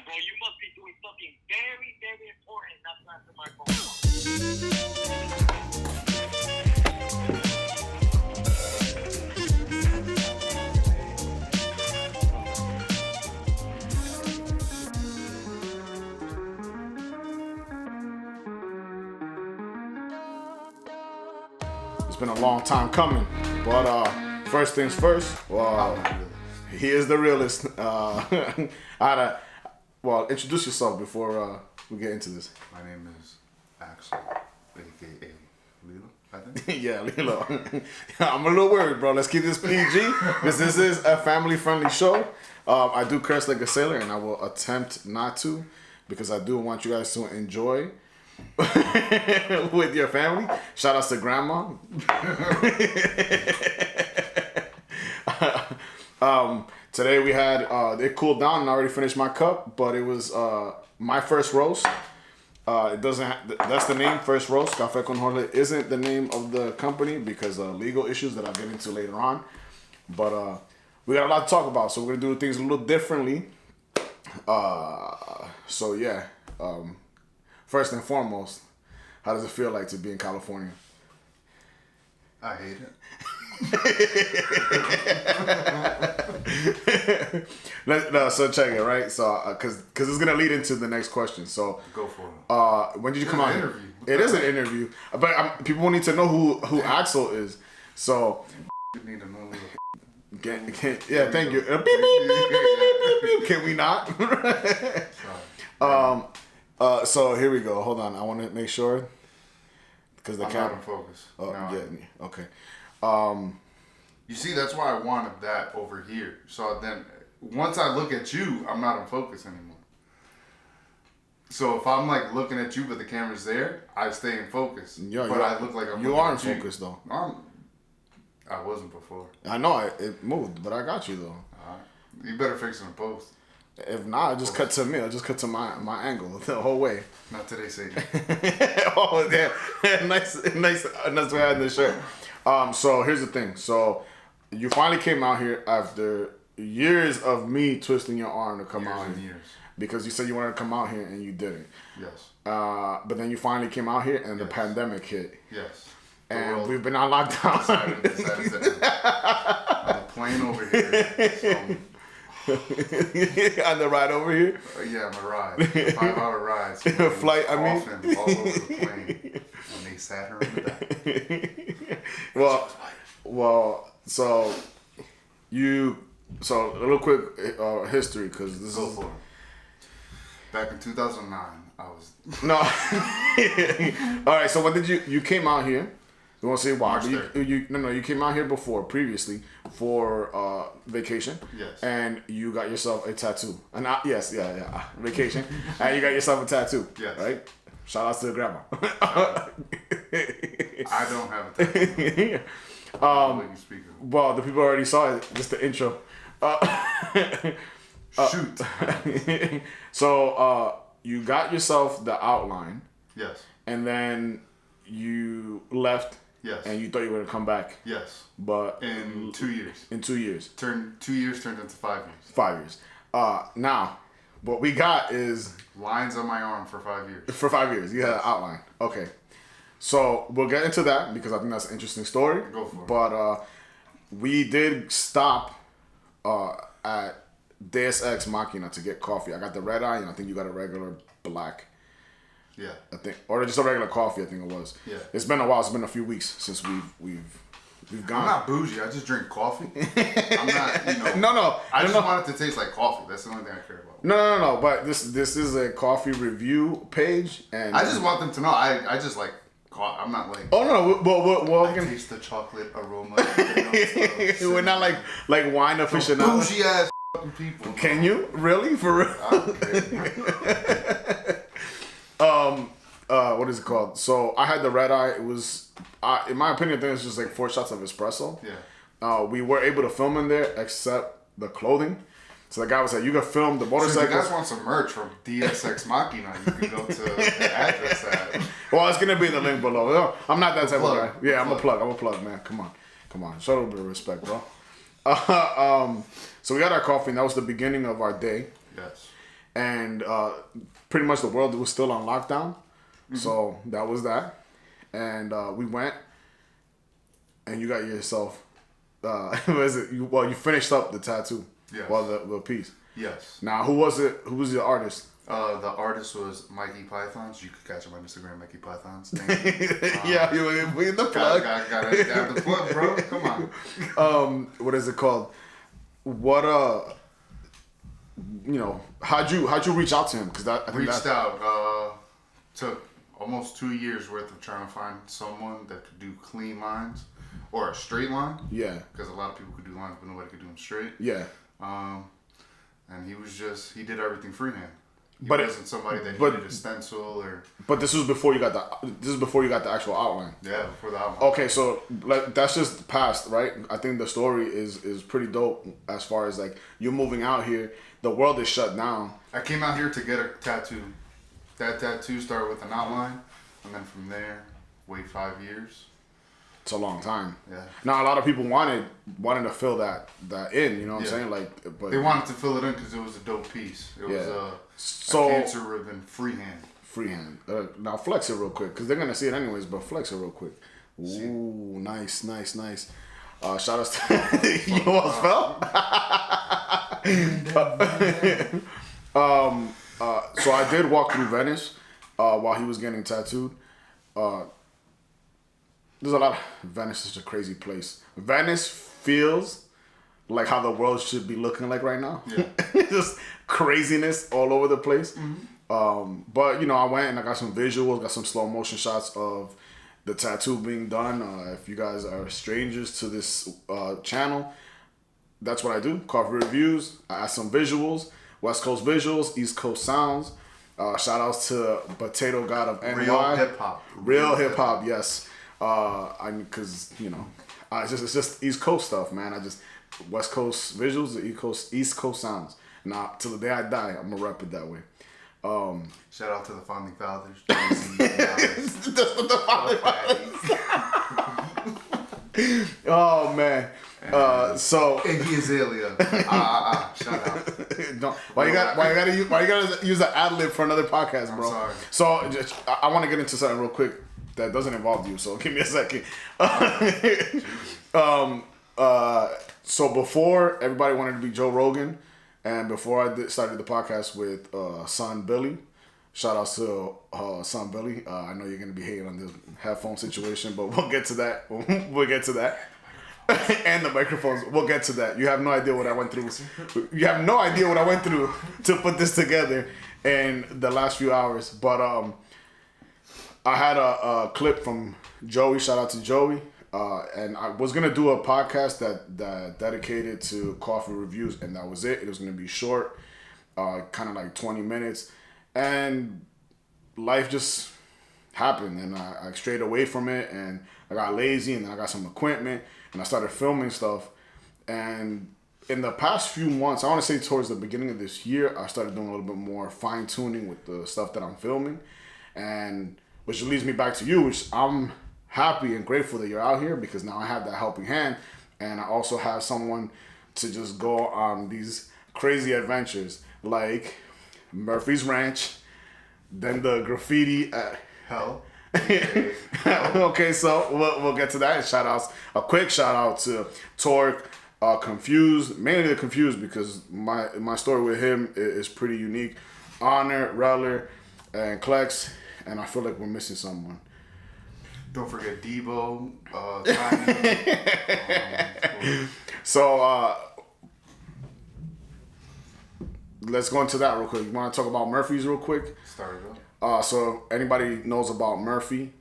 bro. You must be doing something very, very important. That's not for my phone. It's been a long time coming, but first things first. Well, he is the realist. Introduce yourself before we get into this. My name is Axel, aka Lilo, I think. Yeah, Lilo. I'm a little worried, bro. Let's keep this PG because this is a family-friendly show. I do curse like a sailor, and I will attempt not to because I do want you guys to enjoy with your family. Shout outs to grandma. Today we had it cooled down and I already finished my cup, but it was my first roast. It doesn't that's the name, first roast. Café con Jorge isn't the name of the company because of legal issues that I'll get into later on. But we got a lot to talk about, so we're gonna do things a little differently. First and foremost, how does it feel like to be in California? I hate it. So check it, right? So, because it's gonna lead into the next question. So go for it. When did you come out here? It is an interview, but people need to know who Axel is. So you need to know. Yeah, thank you. Beep, beep, beep, beep, beep, beep, beep. Can we not? So here we go. Hold on, I want to make sure because the camera. I'm not in focus. Oh, no, yeah. Okay. You see, that's why I wanted that over here. So then, once I look at you, I'm not in focus anymore. So if I'm like looking at you, but the camera's there, I stay in focus. Yeah, but I look like I'm. You are in focus though. I wasn't before. I know it moved, but I got you though. You better fix it in post. If not, just cut to me. I'll just cut to my angle the whole way. Not today, Satan. Oh, yeah. nice way I had this shirt. So here's the thing. So you finally came out here after years of me twisting your arm to come out here. Years. Because you said you wanted to come out here and you didn't. Yes. But then you finally came out here and the pandemic hit. Yes. And we've been on lockdown. Decided to on the plane over here. On the ride over here? Yeah, on the ride. 5-hour ride. So flight, I mean. All over the plane. And they sat her in the back. So a little quick history, because this Go for it. Back in 2009, I was... No. All right, so when did you came out here? You want to say why? You came out here before, previously, for vacation. Yes. And you got yourself a tattoo. Vacation. And you got yourself a tattoo. Yes. Right? Shout out to grandma. I don't have a tattoo. Well, the people already saw it, just the intro. Shoot. So, you got yourself the outline. Yes. And then you left. Yes. And you thought you were going to come back. Yes. But in 2 years. In 2 years. 2 years turned into 5 years. 5 years. Now, what we got is... Lines on my arm for 5 years. For 5 years. You had an outline. Okay. So, we'll get into that because I think that's an interesting story. Go for it. But we did stop at Deus Ex Machina to get coffee. I got the red eye and I think you got a regular black. Yeah. I think, or just a regular coffee, I think it was. Yeah. It's been a while. It's been a few weeks since we've gone. I'm not bougie. I just drink coffee. I'm not, No. I just want it to taste like coffee. That's the only thing I care about. No. But this is a coffee review page, and I just want them to know. I just like. I'm not like. Oh no! Well, I taste the chocolate aroma. We're not like wine aficionados. Bougie ass people. Can you really for real? I don't care. What is it called? So I had the red eye. It was, in my opinion, I think it's just like 4 shots of espresso. Yeah. We were able to film in there except the clothing. So the guy was like, "You can film the motorcycle." So if you guys want some merch from DSX Machina, you can go to the address at. Well, it's gonna be in the link below. No, I'm not that type of guy. Yeah, I'm a plug, man. Come on. Show a little bit of respect, bro. So we got our coffee, and that was the beginning of our day. Yes. and pretty much the world was still on lockdown. So that was that, and we went, and you got yourself. What is it? You finished up the tattoo. Yes. Well, the piece. Yes. Now, who was it? Who was the artist? The artist was Mikey Pythons. You could catch him on Instagram, Mikey Pythons. Thank you. Yeah, you in the plug. Got the plug, bro. Come on. What is it called? What how'd you reach out to him? Because I think Reached out. Took almost 2 years worth of trying to find someone that could do clean lines or a straight line. Yeah. Because a lot of people could do lines, but nobody could do them straight. Yeah. And he did everything freehand. He But wasn't somebody that needed a stencil or. But this was before you got the actual outline. Yeah, before the outline. Okay, so that's just past, right? I think the story is pretty dope as far as like you moving out here. The world is shut down. I came out here to get a tattoo. That tattoo started with an outline, and then from there, wait 5 years. It's a long time. Yeah. Now a lot of people wanted to fill that in. You know what I'm saying? Like, but they wanted to fill it in because it was a dope piece. It was a cancer ribbon freehand. Freehand. Now flex it real quick because they're gonna see it anyways. But flex it real quick. Ooh, nice. Shout out to you almost fell. So I did walk through Venice while he was getting tattooed. There's a lot. Venice is a crazy place. Venice feels like how the world should be looking like right now. Yeah. Just craziness all over the place. But I went and I got some visuals, got some slow motion shots of the tattoo being done. If you guys are strangers to this channel, that's what I do. Coffee reviews. I add some visuals. West Coast visuals, East Coast sounds. Shout outs to Potato God of NY. Real hip hop. Real hip hop, yes. Because it's just East Coast stuff, man. West Coast visuals, the East Coast sounds. Now till the day I die, I'm gonna rep it that way. Shout out to the founding fathers. Oh man. So Iggy Azalea. Shout out. Why you gotta use an ad lib for another podcast, bro? I'm So sorry. I want to get into something real quick that doesn't involve you. So give me a second. So before everybody wanted to be Joe Rogan, and before I started the podcast with son Billy, shout outs to son Billy. I know you're gonna be hating on this headphone situation, but we'll get to that. We'll get to that. And the microphones. We'll get to that. You have no idea what I went through. You have no idea what I went through to put this together in the last few hours. But I had a clip from Joey. Shout out to Joey. And I was gonna do a podcast that dedicated to coffee reviews, and that was it. It was gonna be short, kind of like 20 minutes, and life just happened, and I strayed away from it, and I got lazy, and then I got some equipment, and I started filming stuff. And in the past few months, I want to say towards the beginning of this year, I started doing a little bit more fine tuning with the stuff that I'm filming, and which leads me back to you, which I'm happy and grateful that you're out here, because now I have that helping hand, and I also have someone to just go on these crazy adventures like Murphy's Ranch, then the graffiti at Hell. Okay, so we'll get to that. A quick shout out to Torque, Confused, mainly the Confused, because my story with him is pretty unique. Honor, Reller, and Klex, and I feel like we're missing someone. Don't forget Debo, Tiny. So let's go into that real quick. You want to talk about Murphy's real quick? Start it up. So anybody knows about Murphy,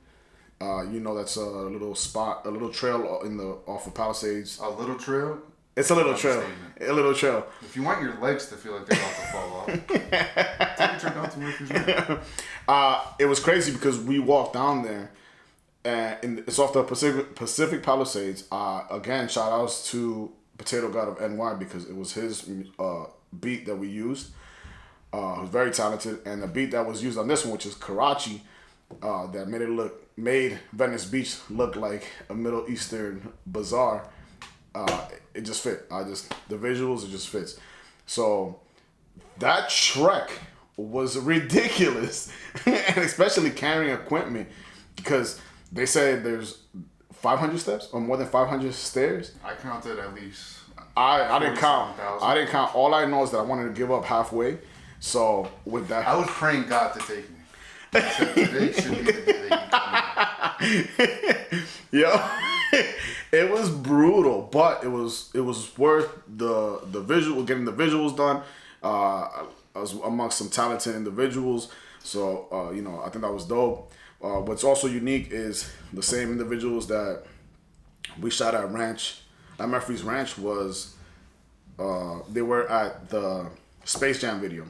that's a little spot, a little trail off of Palisades. A little trail? It's a little trail. A little trail. If you want your legs to feel like they're about to fall off, take a trip down to Murphy's Ranch. It was crazy because we walked down there, and it's off the Pacific Palisades. Again, shout outs to Potato God of NY, because it was his beat that we used. Who's very talented, and the beat that was used on this one, which is Karachi, that made Venice Beach look like a Middle Eastern bazaar. It just fit. The visuals, it just fits. So that trek was ridiculous, and especially carrying equipment, because they said there's 500 steps or more than 500 stairs. I counted at least. I didn't count. 47,000. I didn't count. All I know is that I wanted to give up halfway. So with that, I was praying God to take me. I said, today should be the day that you come in. yo, it was brutal, but it was worth the visual, getting the visuals done. I was amongst some talented individuals, so you know, I think that was dope. What's also unique is the same individuals that we shot at Murphy's Ranch was they were at the Space Jam video,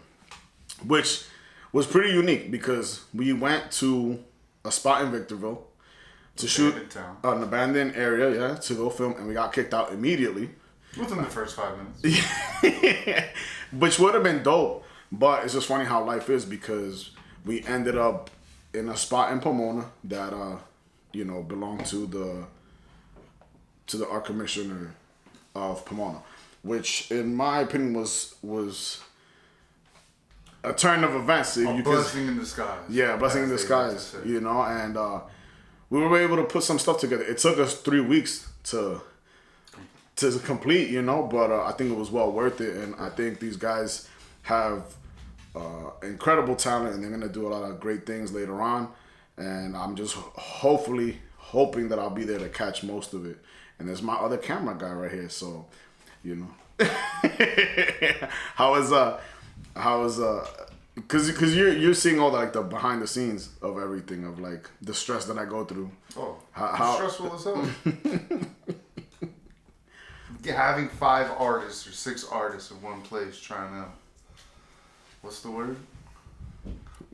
which was pretty unique because we went to a spot in Victorville to shoot an abandoned area, yeah, to go film, and we got kicked out immediately. Within the first 5 minutes. Which would have been dope, but it's just funny how life is, because we ended up in a spot in Pomona that you know, belonged to the art commissioner of Pomona, which in my opinion was a turn of events. A blessing in disguise. Yeah, a blessing in disguise. You know, and we were able to put some stuff together. It took us 3 weeks to complete, you know, but I think it was well worth it, and I think these guys have incredible talent, and they're gonna do a lot of great things later on, and I'm just hoping that I'll be there to catch most of it. And there's my other camera guy right here, so you know. how is because you're seeing all the behind the scenes of everything, of like the stress that I go through. Oh, how stressful as hell. Having 5 artists or 6 artists in one place trying to, what's the word?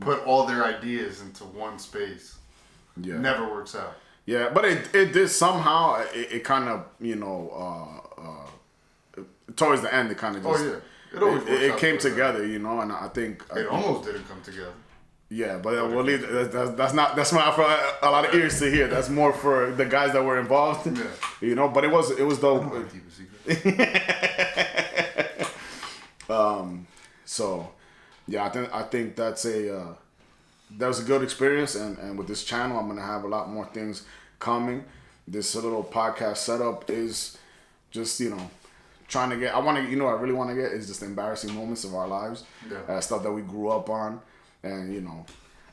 Put all their ideas into one space. Yeah. Never works out. Yeah, but it did somehow. It kind of, you know, towards the end, it kind of just. Oh yeah, it always works it out came together. together, you know, and I think It almost didn't come together. Yeah, but we'll leave. That's not for a lot of ears to hear. That's more for the guys that were involved. Yeah. You know, but it was dope. I'm gonna keep a secret. So, yeah, I think that was a good experience, and with this channel, I'm gonna have a lot more things coming. This little podcast setup is just, you know, trying to get. I really want to get is just embarrassing moments of our lives, stuff that we grew up on, and you know,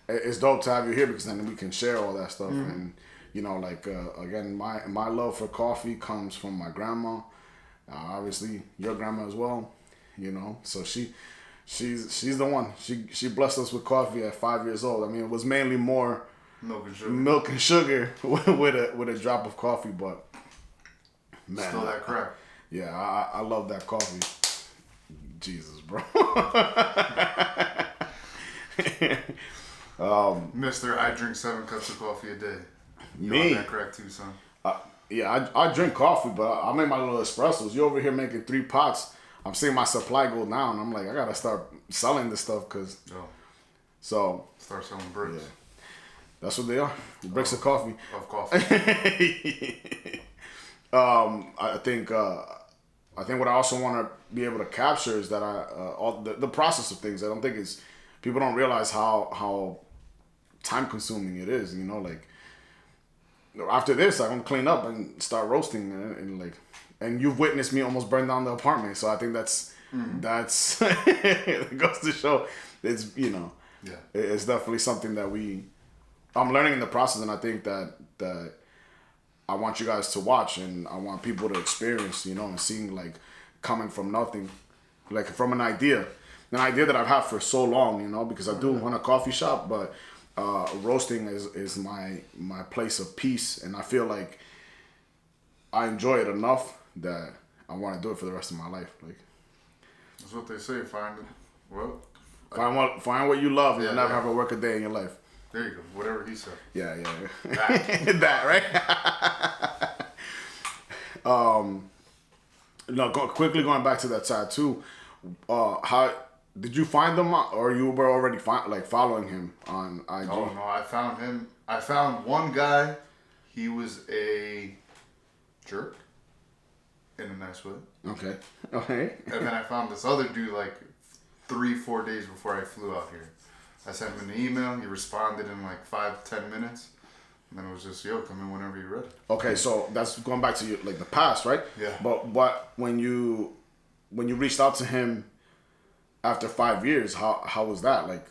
it's dope to have you here because then we can share all that stuff. Mm-hmm. And you know, like again, my love for coffee comes from my grandma, obviously your grandma as well, you know. So she's the one. She blessed us with coffee at 5 years old. I mean, it was mainly more milk and sugar with a drop of coffee, but man, still that crack. Yeah, I love that coffee. Jesus, bro. Mister, I drink 7 cups of coffee a day. You me? On that crack too, son. Yeah, I drink coffee, but I make my little espressos. You over here making 3 pots. I'm seeing my supply go down. I'm like, I gotta start selling this stuff because. So. Start selling bricks. Yeah. That's what they are. Bricks of coffee. Of coffee. I think what I also want to be able to capture is that all the process of things. I don't think people don't realize how time consuming it is. You know, like after this, I'm gonna clean up and start roasting, and you've witnessed me almost burn down the apartment. So I think that's it goes to show it's, you know, it's definitely something that I'm learning in the process, and I think that I want you guys to watch, and I want people to experience, you know, and seeing like coming from nothing, like from an idea that I've had for so long, you know, because I do run a coffee shop, but roasting is my place of peace, and I feel like I enjoy it enough that I want to do it for the rest of my life. Like that's what they say. Find what you love, and you'll never have to work a day in your life. There you go. Whatever he said. Yeah. That right. No, quickly going back to that tattoo. How did you find them, or you were already following him on IG? Oh no, I found him. I found one guy. He was a jerk, in a nice way. Okay. And then I found this other dude like 3-4 days before I flew out here. I sent him an email. He responded in like 5-10 minutes. And then it was just, yo, come in whenever you're ready. Okay, so that's going back to you, like the past, right? Yeah. But when you reached out to him after 5 years, how was that? Like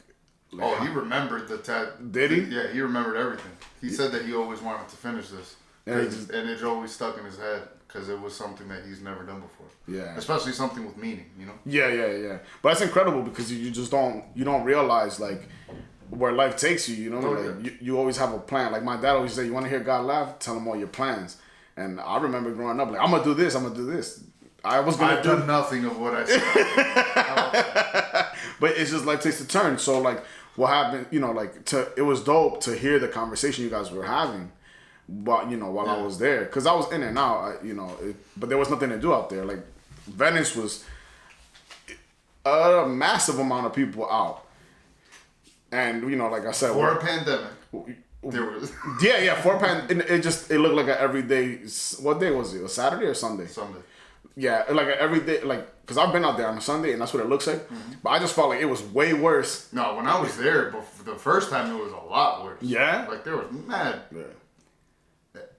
he remembered the tat. Did he? Yeah, he remembered everything. He said that he always wanted to finish this. And it always stuck in his head because it was something that he's never done before. Yeah. Especially something with meaning, you know? Yeah. But that's incredible because you just don't realize like where life takes you, you know? You always have a plan. Like my dad always said, you want to hear God laugh? Tell him all your plans. And I remember growing up like, I'm going to do this, I'm going to do this. I've done nothing of what I said. But it's just life takes a turn. So like what happened, you know, like it was dope to hear the conversation you guys were having. But you know, while I was there, because I was in and out, but there was nothing to do out there. Like Venice was a massive amount of people out, and you know, like I said, for a pandemic, there was for a pandemic, it looked like an everyday. What day was it? A Saturday or Sunday? Sunday. Yeah, like an everyday, like because I've been out there on a Sunday and that's what it looks like. Mm-hmm. But I just felt like it was way worse. No, when I was there, the first time it was a lot worse. Yeah, like there was mad. Yeah.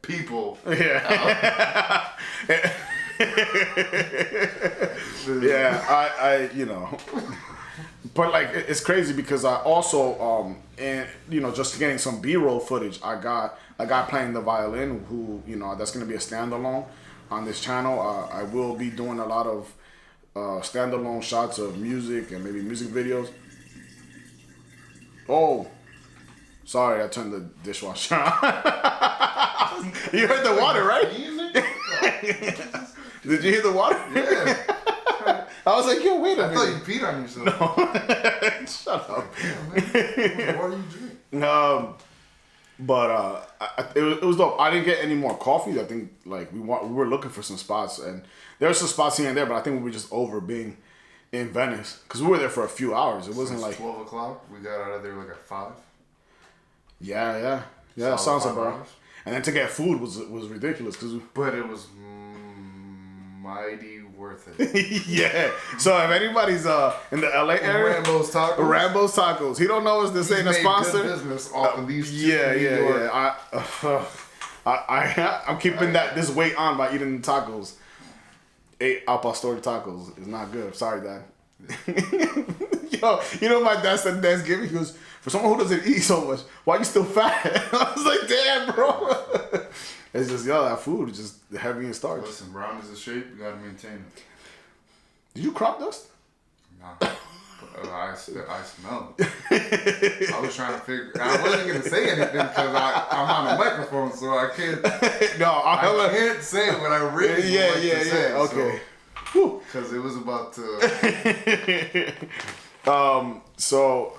People. Yeah. Yeah, I you know. But like it's crazy because I also and you know, just getting some B-roll footage, I got a guy playing the violin who, you know, that's gonna be a standalone on this channel. I will be doing a lot of standalone shots of music and maybe music videos. Oh, sorry, I turned the dishwasher on. You heard the water, right? Did you hear the water? Yeah. I was like, yo, wait a minute. I thought you peed on yourself. No. Shut up. Yeah, what do you drink? But it was dope. I didn't get any more coffee. I think like we were looking for some spots, and there were some spots here and there, but I think we were just over being in Venice because we were there for a few hours. It wasn't like 12 o'clock. We got out of there like at 5. Yeah. That sounds about. And then to get food was ridiculous but it was mighty worth it. Yeah. So if anybody's in the LA area, Rambo's Tacos. He don't know us. This ain't a sponsor. Good business off of these. Yeah. I'm keeping this weight on by eating the tacos. 8 al pastor tacos is not good. Sorry, Dad. Yo, you know my dad said Thanksgiving, he goes, for someone who doesn't eat so much, why you still fat? I was like, damn, bro. It's just, that food is just heavy in starch. Listen, round is a shape, you gotta maintain it. Did you crop dust? Nah. I smell it. I was trying to figure. I wasn't gonna say anything because I'm on a microphone, so I can't. I can't say what I really to say. Okay. Because it was about to. So,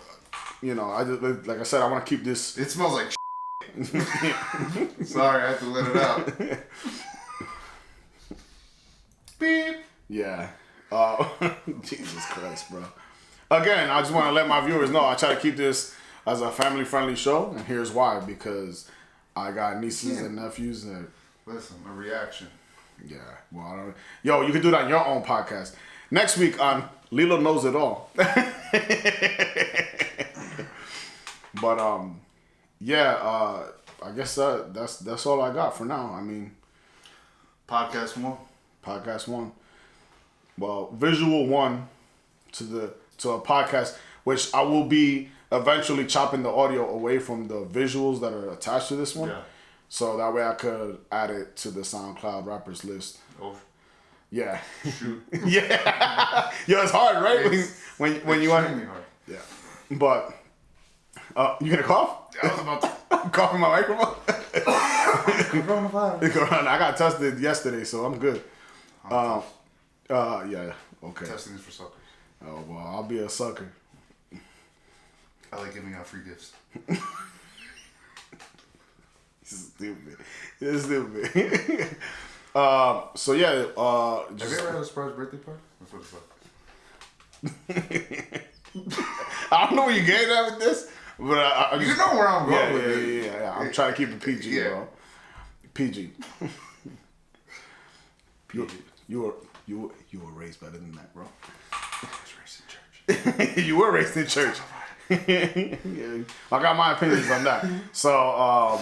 you know, I just like I said, I want to keep this. It smells like. Sorry, I had to let it out. Beep. Yeah. Jesus Christ, bro. Again, I just want to let my viewers know I try to keep this as a family-friendly show, and here's why. Because I got nieces and nephews that... Listen, a reaction. Yeah. Well, I don't... Yo, you can do that on your own podcast. Next week on Lilo Knows It All. But, I guess that's all I got for now. I mean... Podcast 1. Well, visual 1 to a podcast, which I will be eventually chopping the audio away from the visuals that are attached to this one. Yeah. So that way I could add it to the SoundCloud rappers list. Oh. Yeah. Shoot. Yeah. Yo, it's hard, right? When you want. Hard. Yeah. But you gonna cough? I was about to cough in my microphone. Coronavirus. I got tested yesterday, so I'm good. Yeah. Okay. Testing is for suckers. Oh, well, I'll be a sucker. I like giving out free gifts. Stupid. It's stupid. So, yeah. Have you ever had a surprise birthday party? That's what it's like. I don't know where you're getting at with this, but you know where I'm going with it. Yeah. I'm trying to keep it PG, bro. PG. You were raised better than that, bro. I was raised in church. You were raised in church. I got my opinions on that. So,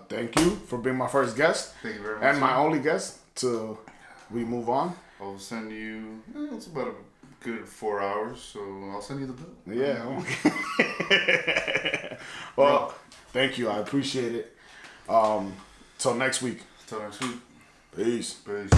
thank you for being my first guest. Thank you very much. And my only guest till we move on. I'll send you, it's about a good 4 hours, so I'll send you the bill. Yeah. Well, thank you. I appreciate it. Till next week. Till next week. Peace. Peace.